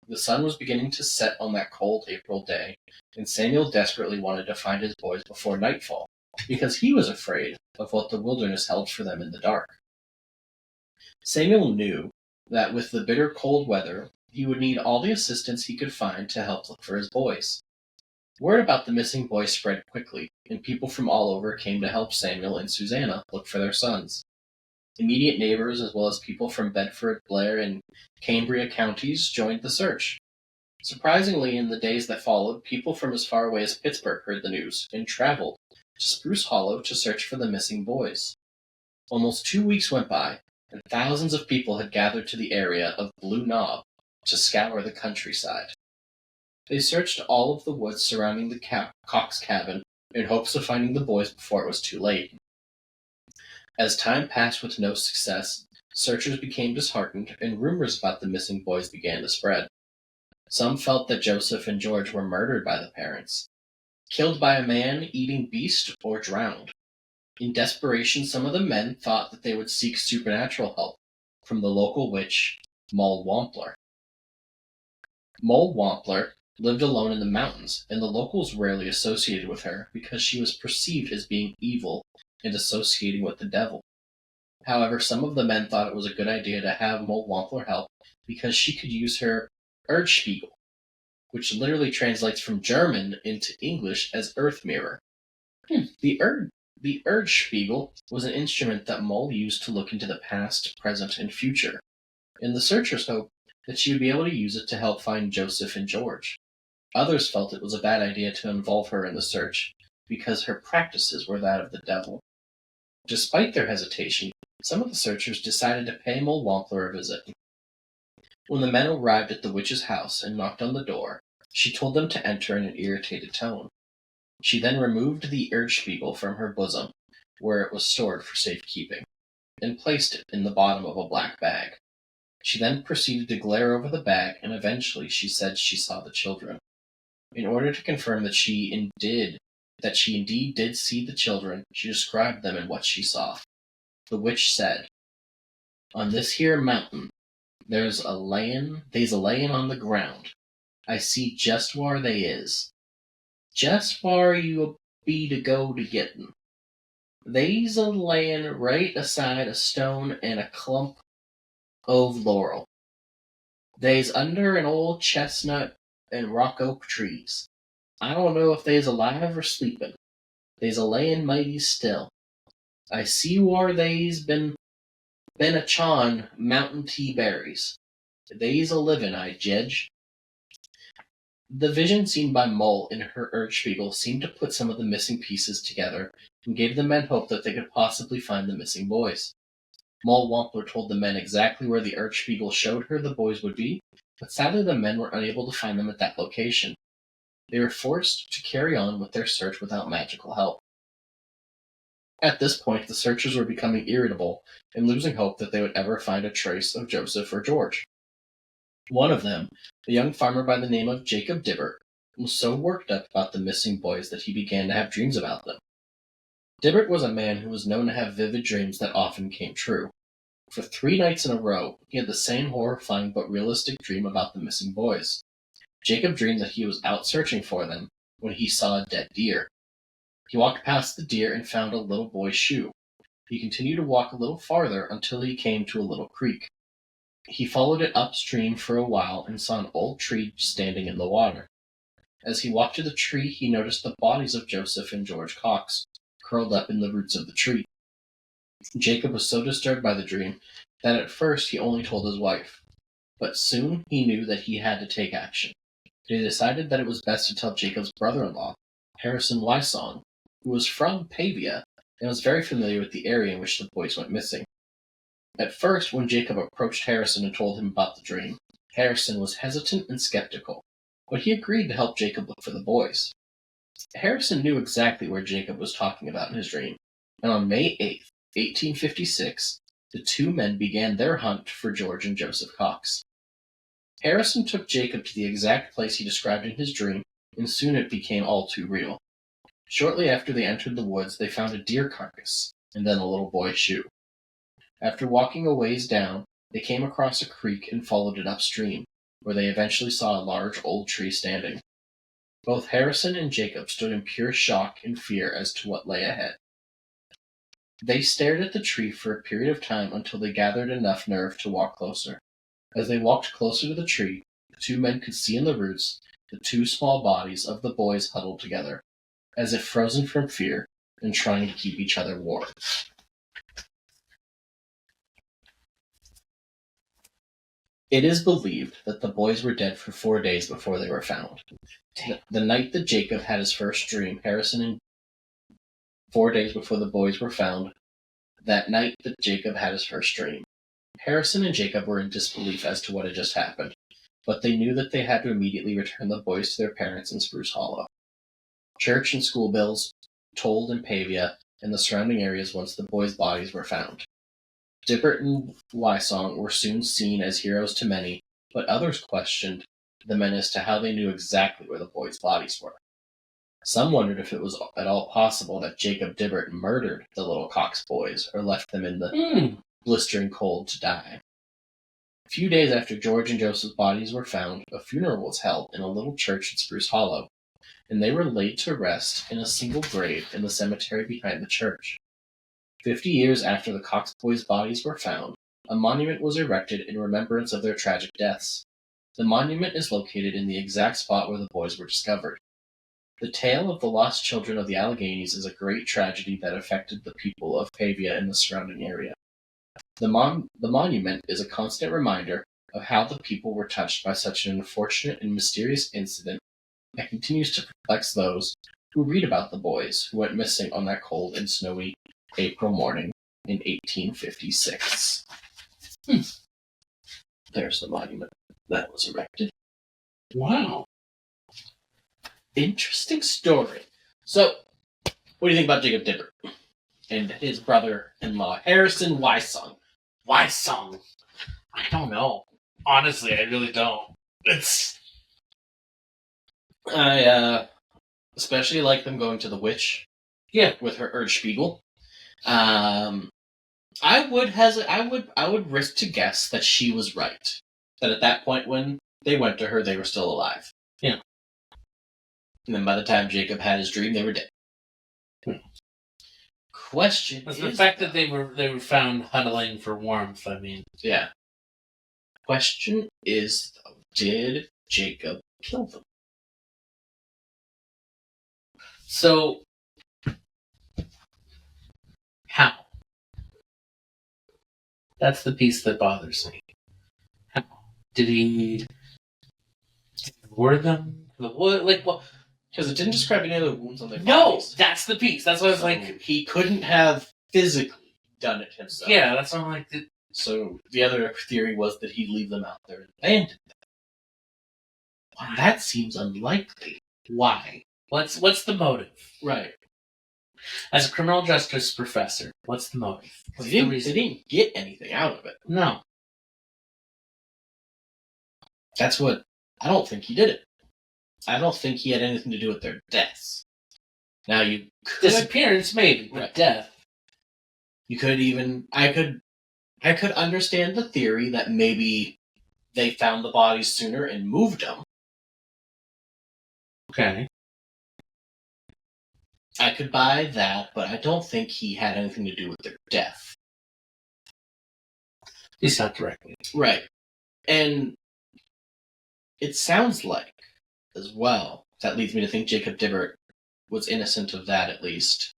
The sun was beginning to set on that cold April day, and Samuel desperately wanted to find his boys before nightfall, because he was afraid of what the wilderness held for them in the dark. Samuel knew that with the bitter cold weather, he would need all the assistance he could find to help look for his boys. Word about the missing boys spread quickly, and people from all over came to help Samuel and Susanna look for their sons. Immediate neighbors, as well as people from Bedford, Blair, and Cambria counties, joined the search. Surprisingly, in the days that followed, people from as far away as Pittsburgh heard the news and traveled to Spruce Hollow to search for the missing boys. Almost 2 weeks went by, and thousands of people had gathered to the area of Blue Knob to scour the countryside. They searched all of the woods surrounding the Cox cabin in hopes of finding the boys before it was too late. As time passed with no success, searchers became disheartened, and rumors about the missing boys began to spread. Some felt that Joseph and George were murdered by the parents, killed by a man-eating beast, or drowned. In desperation, some of the men thought that they would seek supernatural help from the local witch, Moll Wampler. Moll Wampler lived alone in the mountains, and the locals rarely associated with her because she was perceived as being evil and associating with the devil. However, some of the men thought it was a good idea to have Moll Wampler help because she could use her Erdspiegel, which literally translates from German into English as earth mirror. The Erdspiegel was an instrument that Moll used to look into the past, present, and future, and the searchers hoped that she would be able to use it to help find Joseph and George. Others felt it was a bad idea to involve her in the search because her practices were that of the devil. Despite their hesitation, some of the searchers decided to pay Moll Wampler a visit. When the men arrived at the witch's house and knocked on the door, she told them to enter in an irritated tone. She then removed the Erdspiegel from her bosom, where it was stored for safekeeping, and placed it in the bottom of a black bag. She then proceeded to glare over the bag, and eventually she said she saw the children. In order to confirm that she indeed did see the children, she described them and what she saw. The witch said, "On this here mountain, they's a layin' on the ground. I see just whar they is. Just whar you be to go to get 'em. They's a layin' right aside a stone and a clump of laurel. They's under an old chestnut and rock oak trees. I don't know if they's alive or sleepin'. They's a layin' mighty still. I see whar they's been a chawin' mountain tea berries. They's a livin', I jedge." The vision seen by Moll in her Erdspiegel seemed to put some of the missing pieces together and gave the men hope that they could possibly find the missing boys. Moll Wampler told the men exactly where the Erdspiegel showed her the boys would be, but sadly the men were unable to find them at that location. They were forced to carry on with their search without magical help. At this point, the searchers were becoming irritable and losing hope that they would ever find a trace of Joseph or George. One of them, a young farmer by the name of Jacob Dibbert, was so worked up about the missing boys that he began to have dreams about them. Dibbert was a man who was known to have vivid dreams that often came true. For 3 nights in a row, he had the same horrifying but realistic dream about the missing boys. Jacob dreamed that he was out searching for them when he saw a dead deer. He walked past the deer and found a little boy's shoe. He continued to walk a little farther until he came to a little creek. He followed it upstream for a while and saw an old tree standing in the water. As he walked to the tree, he noticed the bodies of Joseph and George Cox, curled up in the roots of the tree. Jacob was so disturbed by the dream that at first he only told his wife, but soon he knew that he had to take action. He decided that it was best to tell Jacob's brother-in-law, Harrison Wysong, who was from Pavia and was very familiar with the area in which the boys went missing. At first, when Jacob approached Harrison and told him about the dream, Harrison was hesitant and skeptical, but he agreed to help Jacob look for the boys. Harrison knew exactly where Jacob was talking about in his dream, and on May 8th, 1856, the 2 men began their hunt for George and Joseph Cox. Harrison took Jacob to the exact place he described in his dream, and soon it became all too real. Shortly after they entered the woods, they found a deer carcass, and then a little boy's shoe. After walking a ways down, they came across a creek and followed it upstream. where they eventually saw a large old tree standing. Both Harrison and Jacob stood in pure shock and fear as to what lay ahead. They stared at the tree for a period of time until they gathered enough nerve to walk closer. As they walked closer to the tree, the two men could see in the roots the two small bodies of the boys huddled together, as if frozen from fear and trying to keep each other warm. It is believed that the boys were dead for 4 days before they were found. The night that Jacob had his first dream, 4 days before the boys were found, that night that Jacob had his first dream, Harrison and Jacob were in disbelief as to what had just happened, but they knew that they had to immediately return the boys to their parents in Spruce Hollow. Church and school bells tolled in Pavia and the surrounding areas once the boys' bodies were found. Dibbert and Wysong were soon seen as heroes to many, but others questioned the men as to how they knew exactly where the boys' bodies were. Some wondered if it was at all possible that Jacob Dibbert murdered the little Cox boys or left them in the blistering cold to die. A few days after George and Joseph's bodies were found, a funeral was held in a little church in Spruce Hollow, and they were laid to rest in a single grave in the cemetery behind the church. 50 years after the Cox boys' bodies were found, a monument was erected in remembrance of their tragic deaths. The monument is located in the exact spot where the boys were discovered. The tale of the lost children of the Alleghenies is a great tragedy that affected the people of Pavia and the surrounding area. The monument is a constant reminder of how the people were touched by such an unfortunate and mysterious incident that continues to perplex those who read about the boys who went missing on that cold and snowy April morning in 1856. There's the monument that was erected. Wow. Interesting story. So, what do you think about Jacob Dibbert and his brother-in-law, Harrison Wysong? Wysong. I don't know. Honestly, I really don't. I especially like them going to the witch. Yeah. With her Erdspiegel. I would risk to guess that she was right. That at that point when they went to her, they were still alive. Yeah. And then by the time Jacob had his dream, they were dead. Question But is the fact that they were found huddling for warmth, I mean. Yeah. Question is, though, did Jacob kill them? So, how? That's the piece that bothers me. How? Did he lure them to the wood? Like, what? Because it didn't describe any other wounds on their No! bodies. That's the piece. That's what I was So like. he couldn't have physically done it himself. Yeah, that's what I'm like. So the other theory was that he'd leave them out there and abandon them. Well, that seems unlikely. Why? What's the motive? Right. As a criminal justice professor, what's the motive? What's They the reason? didn't get anything out of it. No. That's what... I don't think he did it. I don't think he had anything to do with their deaths. Now, you could... Disappearance, maybe, but Right. death. You could even... I could understand the theory that maybe they found the bodies sooner and moved them. Okay. I could buy that, but I don't think he had anything to do with their death. At least not directly. Right. And it sounds like, as well, that leads me to think Jacob Dibbert was innocent of that, at least,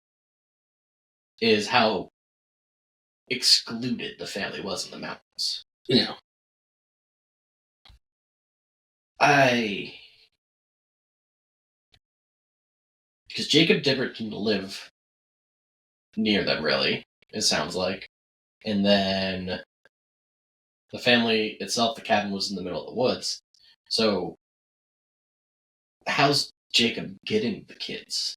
is how excluded the family was in the mountains. Yeah. Because Jacob Dibbert can live near them, really, it sounds like. And then the family itself, the cabin was in the middle of the woods. So, how's Jacob getting the kids?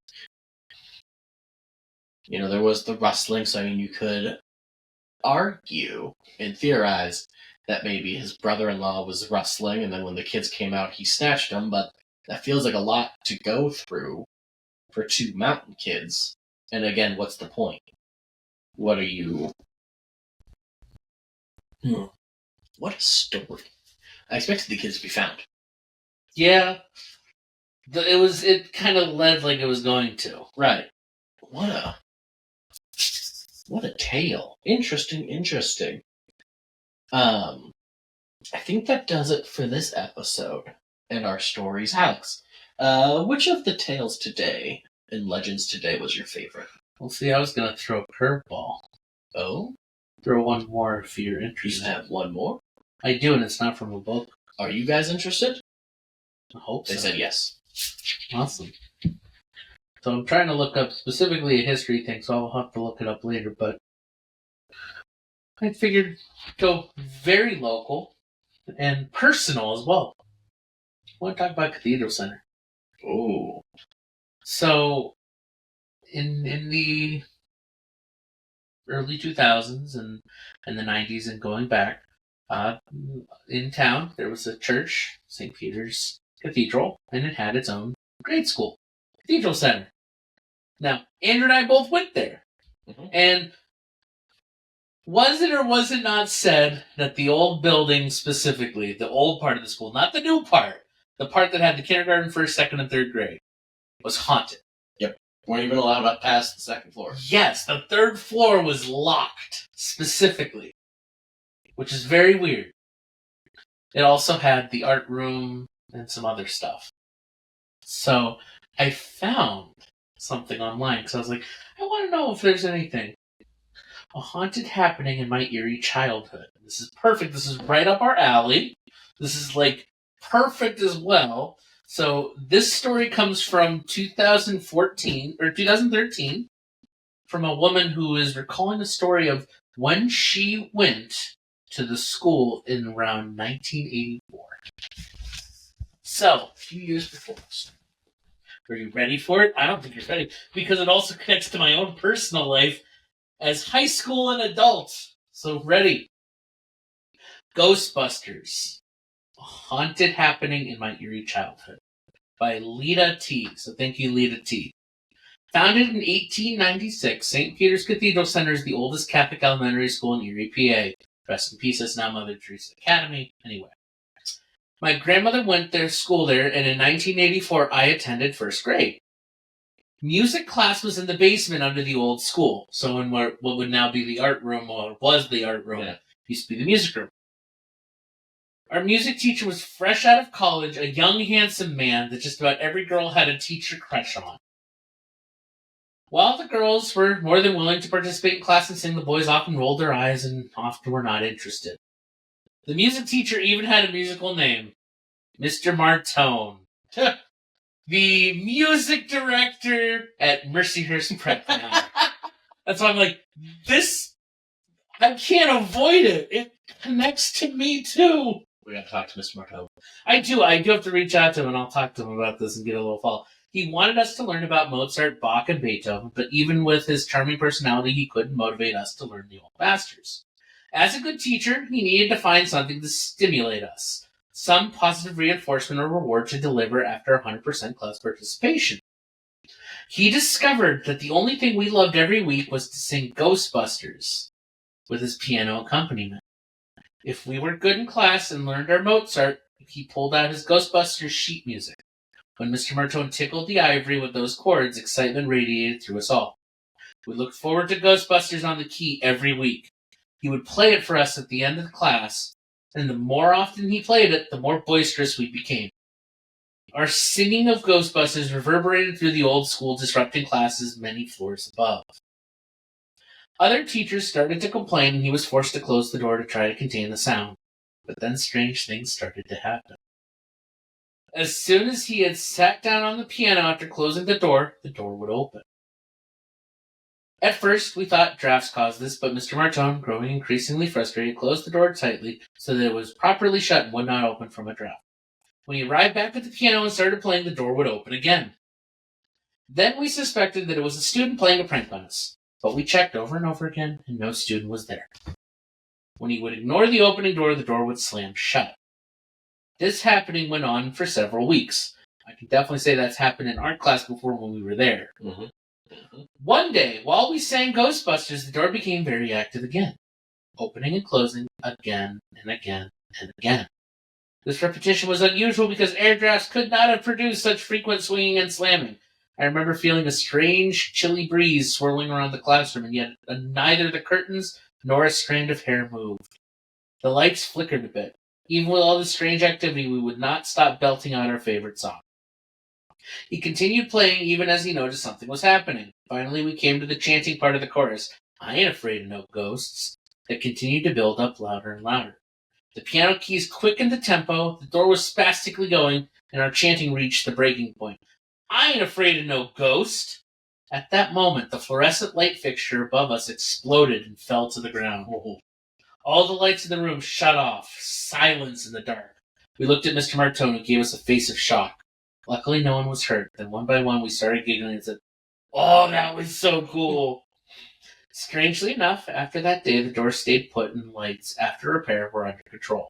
You know, there was the rustling, so I mean, you could argue and theorize that maybe his brother-in-law was rustling, and then when the kids came out, he snatched them, but that feels like a lot to go through for two mountain kids. And again, what's the point? What are you... What a story. I expected the kids to be found. Yeah. It kind of led like it was going to. Right. What a tale. Interesting. I think that does it for this episode and our stories. Alex, which of the tales today and legends today was your favorite? Well, see, I was going to throw a curveball. Oh? Throw one more if you're You interested. have one more? I do, and it's not from a book. Are you guys interested? I hope They so. said yes. Awesome. So I'm trying to look up specifically a history thing, so I'll have to look it up later, but I figured go very local and personal as well. I want to talk about Cathedral Center. Oh. So in the early 2000s and the 90s and going back, in town there was a church, St. Peter's Cathedral, and it had its own grade school, Cathedral Center. Now, Andrew and I both went there. Mhm. And was it or was it not said that the old building specifically, the old part of the school, not the new part, the part that had the kindergarten, first, second, and third grade, was haunted? Weren't even allowed up past the second floor. Yes, the third floor was locked, specifically, which is very weird. It also had the art room and some other stuff. So I found something online because I was like, I want to know if there's anything. A haunted happening in my eerie childhood. This is perfect. This is right up our alley. This is like perfect as well. So this story comes from 2014 or 2013 from a woman who is recalling a story of when she went to the school in around 1984. So, A few years before us. are you ready for it? I don't think you're ready because it also connects to my own personal life as high school and adult. So ready. Ghostbusters. A haunted happening in my eerie childhood. By Lita T. So thank you, Lita T. Founded in 1896, St. Peter's Cathedral Center is the oldest Catholic elementary school in Erie, PA. Rest in peace, it's now Mother Teresa Academy. Anyway. My grandmother went to school there, and in 1984, I attended first grade. Music class was in the basement under the old school. So in what would now be the art room, or was the art room, used to be the music room. Our music teacher was fresh out of college, a young, handsome man that just about every girl had a teacher crush on. While the girls were more than willing to participate in class and sing, the boys often rolled their eyes and often were not interested. The music teacher even had a musical name, Mr. Martone. The music director at Mercyhurst Prep now. That's why I'm like, this, I can't avoid it. It connects to me too. We gotta talk to Mr. Martell. I do have to reach out to him and I'll talk to him about this and get a little follow. He wanted us to learn about Mozart, Bach, and Beethoven, but even with his charming personality, he couldn't motivate us to learn the old masters. As a good teacher, he needed to find something to stimulate us. Some positive reinforcement or reward to deliver after 100% class participation. He discovered that the only thing we loved every week was to sing Ghostbusters with his piano accompaniment. If we were good in class and learned our Mozart, he pulled out his Ghostbusters sheet music. When Mr. Martone tickled the ivory with those chords, excitement radiated through us all. We looked forward to Ghostbusters on the key every week. He would play it for us at the end of the class, and the more often he played it, the more boisterous we became. Our singing of Ghostbusters reverberated through the old school, disrupting classes many floors above. Other teachers started to complain, and he was forced to close the door to try to contain the sound. But then strange things started to happen. As soon as he had sat down on the piano after closing the door would open. At first, we thought drafts caused this, but Mr. Martone, growing increasingly frustrated, closed the door tightly so that it was properly shut and would not open from a draft. When he arrived back at the piano and started playing, the door would open again. Then we suspected that it was a student playing a prank on us, but we checked over and over again, and no student was there. When he would ignore the opening door, the door would slam shut. This happening went on for several weeks. I can definitely say that's happened in art class before when we were there. Mm-hmm. One day, while we sang Ghostbusters, the door became very active again, opening and closing again and again and again. This repetition was unusual because air drafts could not have produced such frequent swinging and slamming. I remember feeling a strange, chilly breeze swirling around the classroom, and yet neither the curtains nor a strand of hair moved. The lights flickered a bit. Even with all this strange activity, we would not stop belting out our favorite song. He continued playing even as he noticed something was happening. Finally, we came to the chanting part of the chorus, I ain't afraid of no ghosts, that continued to build up louder and louder. The piano keys quickened the tempo, the door was spastically going, and our chanting reached the breaking point. I ain't afraid of no ghost! At that moment, the fluorescent light fixture above us exploded and fell to the ground. All the lights in the room shut off. Silence in the dark. We looked at Mr. Martone, who gave us a face of shock. Luckily, no one was hurt. Then one by one, we started giggling and said, "Oh, that was so cool!" Strangely enough, after that day, the door stayed put and the lights, after repair, were under control.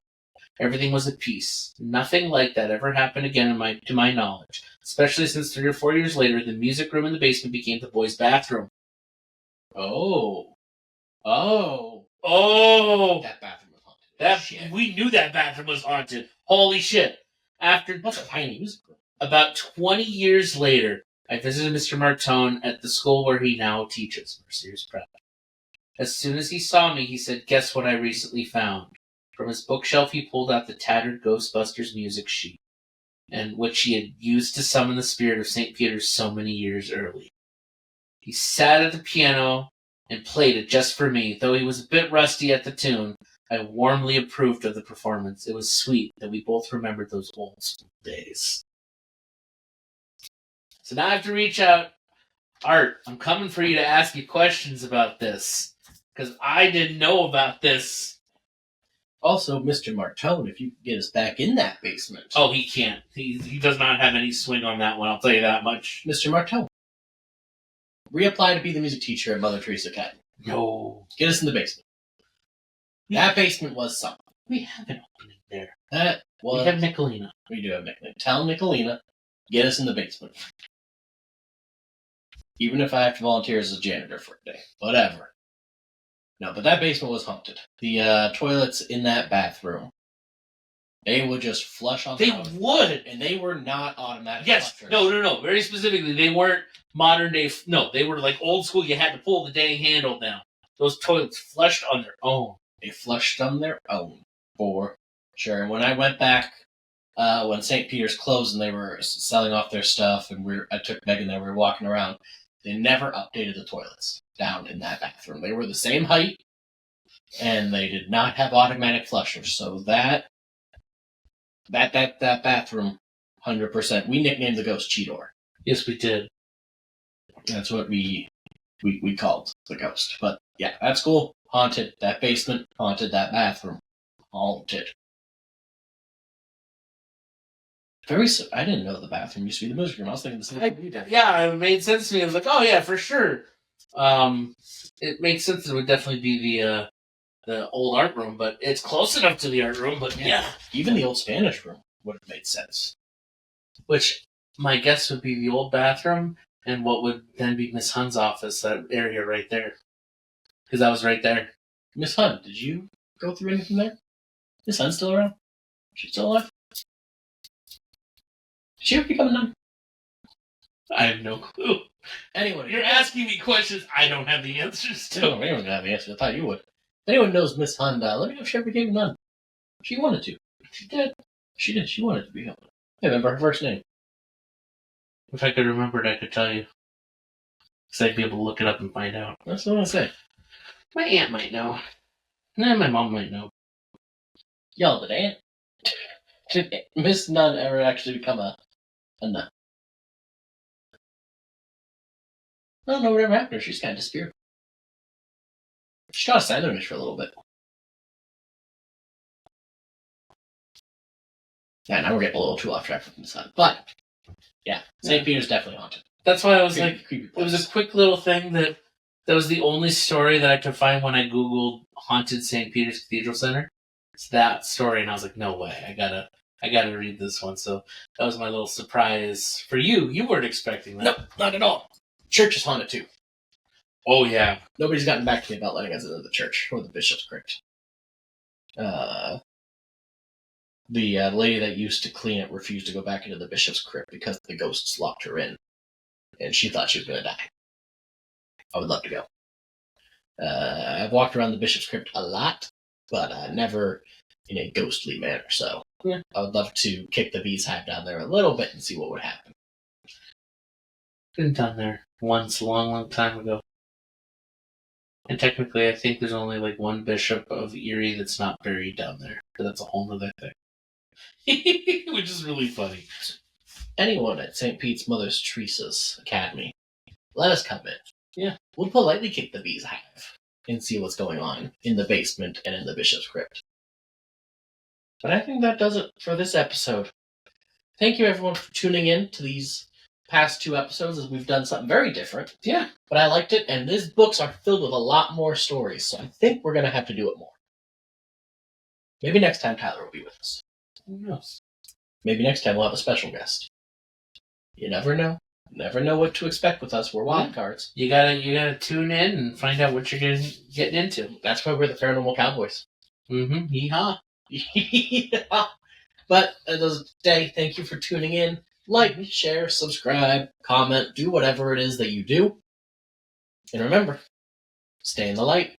Everything was at peace. Nothing like that ever happened again to my knowledge, especially since 3 or 4 years later, the music room in the basement became the boys' bathroom. Oh. That bathroom was haunted. Shit. We knew that bathroom was haunted. Holy shit. After That's a tiny music room. about 20 years later, I visited Mr. Martone at the school where he now teaches, Mercier's Prep. As soon as he saw me, he said, "Guess what I recently found?" From his bookshelf, he pulled out the tattered Ghostbusters music sheet, and which he had used to summon the spirit of St. Peter's so many years early. He sat at the piano and played it just for me. Though he was a bit rusty at the tune, I warmly approved of the performance. It was sweet that we both remembered those old school days. So now I have to reach out. Art, I'm coming for you to ask you questions about this, because I didn't know about this. Also, Mr. Martone, if you could get us back in that basement. Oh, he can't. He does not have any swing on that one, I'll tell you that much. Mr. Martone, reapply to be the music teacher at Mother Teresa Academy. No. Get us in the basement. That basement was something. We have an opening there. That was... We have Nicolina. We do have Nicolina. Tell Nicolina, get us in the basement. Even if I have to volunteer as a janitor for a day. Whatever. No, but that basement was haunted. The toilets in that bathroom, they would just flush on They the would! and they were not automatic Yes. flushers. No. Very specifically, they weren't modern day. No, they were like old school. You had to pull the dang handle down. Those toilets flushed on their own. They flushed on their own, for sure. And when I went back, when St. Peter's closed and they were selling off their stuff, and I took Megan there, we were walking around, they never updated the toilets down in that bathroom. They were the same height, and they did not have automatic flushers. So that bathroom, 100%. We nicknamed the ghost Cheetor. Yes, we did. That's what we called the ghost. But yeah, that school haunted. That basement haunted. That bathroom haunted. I didn't know the bathroom used to be the music room. I was thinking the same thing you did. Yeah, it made sense to me. I was like, oh yeah, for sure. It makes sense. It would definitely be the old art room, but it's close enough to the art room. But yeah. Even the old Spanish room would have made sense. Which my guess would be the old bathroom, and what would then be Miss Hunn's office, that area right there, because I was right there. Miss Hunn, did you go through anything there? Miss Hunn's still around? She's still alive? Did she ever become a nun? I have no clue. Anyone, You're asking me questions I don't have the answers to. No, anyone can have the answer. I thought you would. If anyone knows Miss Hunt, let me know if she ever became a nun. She wanted to. She did. She did. She wanted to be a nun. I remember her first name. If I could remember it, I could tell you. Because I'd be able to look it up and find out. That's what I say. My aunt might know. Nah, my mom might know. Y'all, did Aunt? Did Miss Nun ever actually become a nun? I don't know whatever happened to her. She's kind of disappeared. She got a sign language for a little bit. Yeah, now we're getting a little too off track from the sun. But, yeah, St. Peter's definitely haunted. That's why I was Creepy it was a quick little thing that was the only story that I could find when I Googled Haunted St. Peter's Cathedral Center. It's that story, and I was like, no way, I gotta read this one. So that was my little surprise for you. You weren't expecting that. Nope, not at all. Church is haunted too. Oh, yeah. Nobody's gotten back to me about letting us into the church or the bishop's crypt. The lady that used to clean it refused to go back into the bishop's crypt because the ghosts locked her in, and she thought she was going to die. I would love to go. I've walked around the bishop's crypt a lot, but never in a ghostly manner. So Yeah. I would love to kick the bee's hive down there a little bit and see what would happen. Been down there once a long, long time ago. And technically, I think there's only like one bishop of Erie that's not buried down there. But that's a whole other thing. Which is really funny. Anyone at St. Pete's Mother Teresa's Academy, let us come in. Yeah. We'll politely kick the bee's hive and see what's going on in the basement and in the bishop's crypt. But I think that does it for this episode. Thank you, everyone, for tuning in to these past 2 episodes, as we've done something very different. Yeah. But I liked it, and these books are filled with a lot more stories, so I think we're going to have to do it more. Maybe next time Tyler will be with us. Who knows? Maybe next time we'll have a special guest. You never know. Never know what to expect with us. We're wild cards. You gotta tune in and find out what you're getting into. That's why we're the Paranormal Cowboys. Mm-hmm. Yeehaw. Yeah. But today, thank you for tuning in. Like, share, subscribe, comment, do whatever it is that you do. And remember, stay in the light.